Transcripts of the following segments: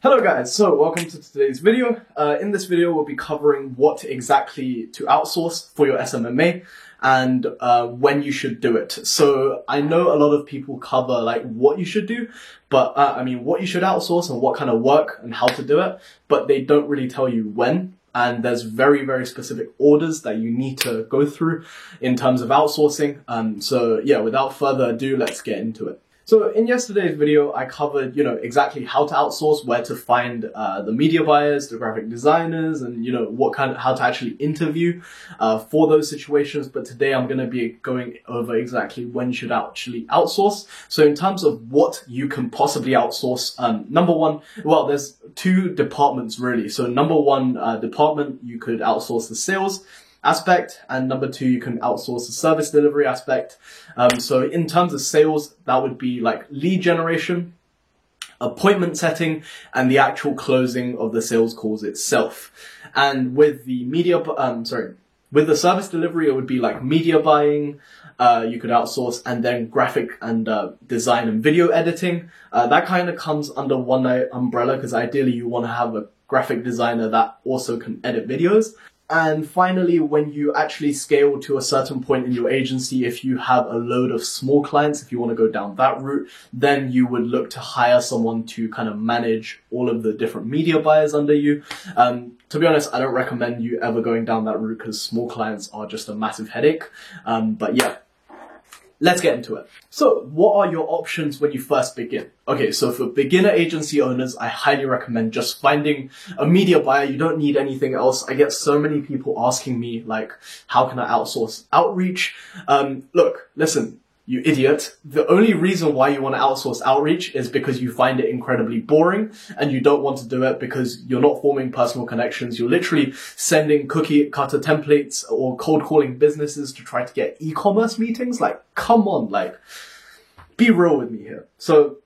Hello guys, so welcome to today's video. In this video we'll be covering what exactly to outsource for your SMMA and when you should do it. So I know a lot of people cover like what you should do, but what you should outsource and what kind of work and how to do it, but they don't really tell you when. And there's very, very specific orders that you need to go through in terms of outsourcing. So yeah, without further ado, let's get into it. So in yesterday's video, I covered, exactly how to outsource, where to find the media buyers, the graphic designers, and, how to actually interview for those situations. But today I'm going to be going over exactly when you should actually outsource. So in terms of what you can possibly outsource, number one, well, there's two departments really. So number one department, you could outsource the sales aspect, and number two, you can outsource the service delivery aspect. So in terms of sales, that would be like lead generation, appointment setting, and the actual closing of the sales calls itself. And with the with the service delivery, it would be like media buying, you could outsource, and then graphic and design and video editing. That kind of comes under one umbrella because ideally you want to have a graphic designer that also can edit videos. And finally, when you actually scale to a certain point in your agency, if you have a load of small clients, if you want to go down that route, then you would look to hire someone to kind of manage all of the different media buyers under you. To be honest, I don't recommend you ever going down that route because small clients are just a massive headache. But yeah. Let's get into it. So what are your options when you first begin? Okay, so for beginner agency owners, I highly recommend just finding a media buyer. You don't need anything else. I get so many people asking me like, how can I outsource outreach? Look, listen, you idiot. The only reason why you want to outsource outreach is because you find it incredibly boring and you don't want to do it because you're not forming personal connections. You're literally sending cookie cutter templates or cold calling businesses to try to get e-commerce meetings. Like, come on, like, be real with me here. So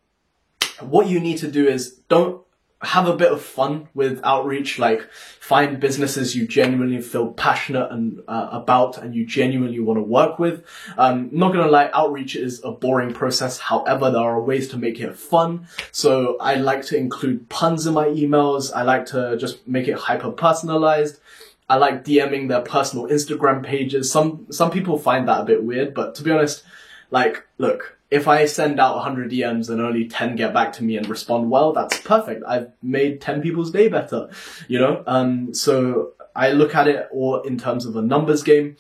what you need to do is don't have a bit of fun with outreach, like find businesses you genuinely feel passionate and about and you genuinely want to work with. Not gonna lie, outreach is a boring process. However, there are ways to make it fun. So I like to include puns in my emails. I like to just make it hyper personalized. I like DMing their personal Instagram pages. Some people find that a bit weird, but to be honest, like, look, if I send out 100 DMs and only 10 get back to me and respond well, that's perfect. I've made 10 people's day better, So I look at it all in terms of a numbers game.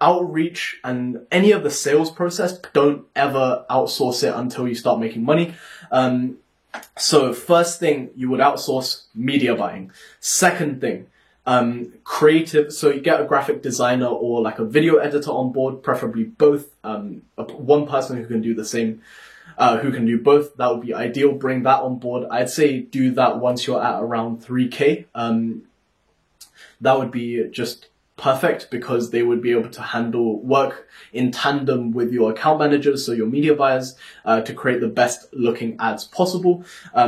Outreach and any of the sales process, don't ever outsource it until you start making money. So first thing, you would outsource media buying. Second thing, creative, so you get a graphic designer or like a video editor on board, preferably both, one person who can do the same, who can do both. That would be ideal. Bring that on board. I'd say do that once you're at around 3K. That would be just perfect because they would be able to handle work in tandem with your account managers, so your media buyers, to create the best looking ads possible.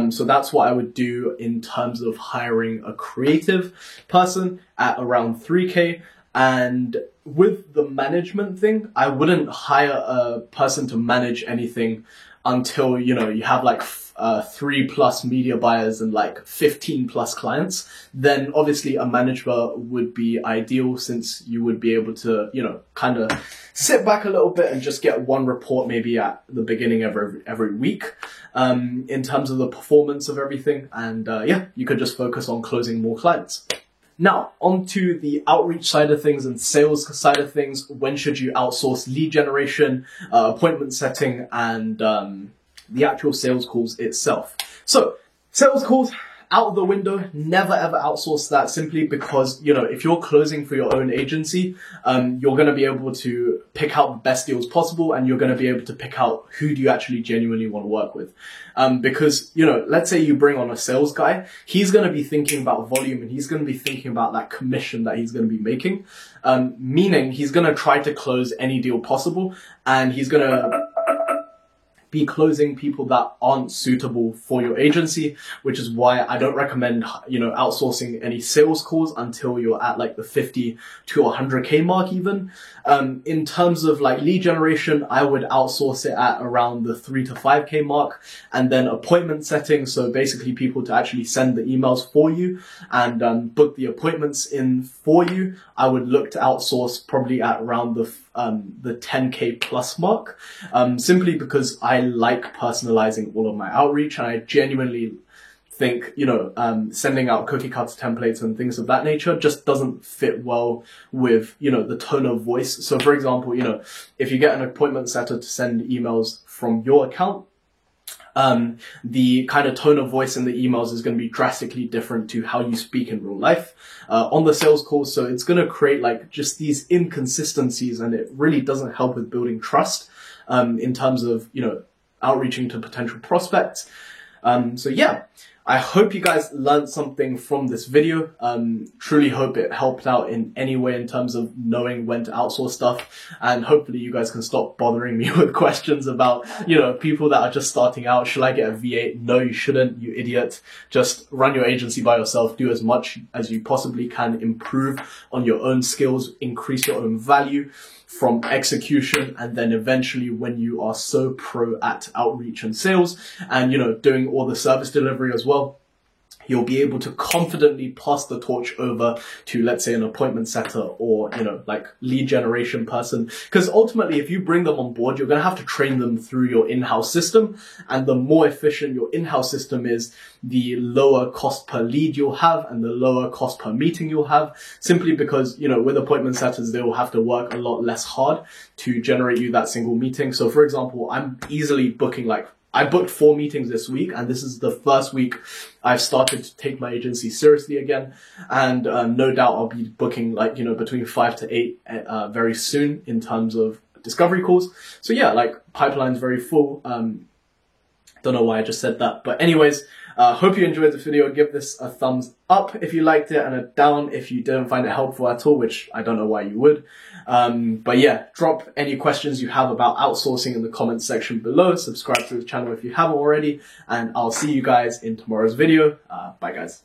So that's what I would do in terms of hiring a creative person at around 3K. And with the management thing, I wouldn't hire a person to manage anything until, you have like 3+ media buyers and like 15+ clients. Then obviously a manager would be ideal since you would be able to, kind of sit back a little bit and just get one report maybe at the beginning of every week, in terms of the performance of everything. And you could just focus on closing more clients. Now, onto the outreach side of things and sales side of things. When should you outsource lead generation, appointment setting, and the actual sales calls itself? So, sales calls, out of the window. Never ever outsource that, simply because, if you're closing for your own agency, you're going to be able to pick out the best deals possible, and you're going to be able to pick out who do you actually genuinely want to work with. Because, let's say you bring on a sales guy, he's going to be thinking about volume and he's going to be thinking about that commission that he's going to be making. Meaning he's going to try to close any deal possible, and he's going to be closing people that aren't suitable for your agency, which is why I don't recommend, outsourcing any sales calls until you're at like the 50 to 100K mark even. In terms of like lead generation, I would outsource it at around the 3 to 5K mark, and then appointment setting. So basically people to actually send the emails for you and book the appointments in for you. I would look to outsource probably at around the 10K plus mark, simply because I like personalizing all of my outreach, and I genuinely think, sending out cookie cutter templates and things of that nature just doesn't fit well with, the tone of voice. So for example, if you get an appointment setter to send emails from your account, the kind of tone of voice in the emails is going to be drastically different to how you speak in real life, on the sales call. So it's going to create like just these inconsistencies, and it really doesn't help with building trust, in terms of, outreaching to potential prospects. So yeah, I hope you guys learned something from this video. Truly hope it helped out in any way in terms of knowing when to outsource stuff. And hopefully you guys can stop bothering me with questions about, people that are just starting out. Should I get a V8? No, you shouldn't, you idiot. Just run your agency by yourself. Do as much as you possibly can. Improve on your own skills. Increase your own value from execution, and then eventually when you are so pro at outreach and sales and, doing all the service delivery as well, you'll be able to confidently pass the torch over to, let's say, an appointment setter or, like lead generation person. Because ultimately, if you bring them on board, you're going to have to train them through your in-house system. And the more efficient your in-house system is, the lower cost per lead you'll have and the lower cost per meeting you'll have, simply because, with appointment setters, they will have to work a lot less hard to generate you that single meeting. So for example, I'm easily booking I booked 4 meetings this week, and this is the first week I've started to take my agency seriously again. And no doubt I'll be booking between 5 to 8 very soon in terms of discovery calls. So yeah, pipeline's very full. Don't know why I just said that, but anyways, hope you enjoyed the video. Give this a thumbs up if you liked it, and a down if you didn't find it helpful at all, which I don't know why you would. But yeah, drop any questions you have about outsourcing in the comments section below. Subscribe to the channel if you haven't already, and I'll see you guys in tomorrow's video. Bye guys.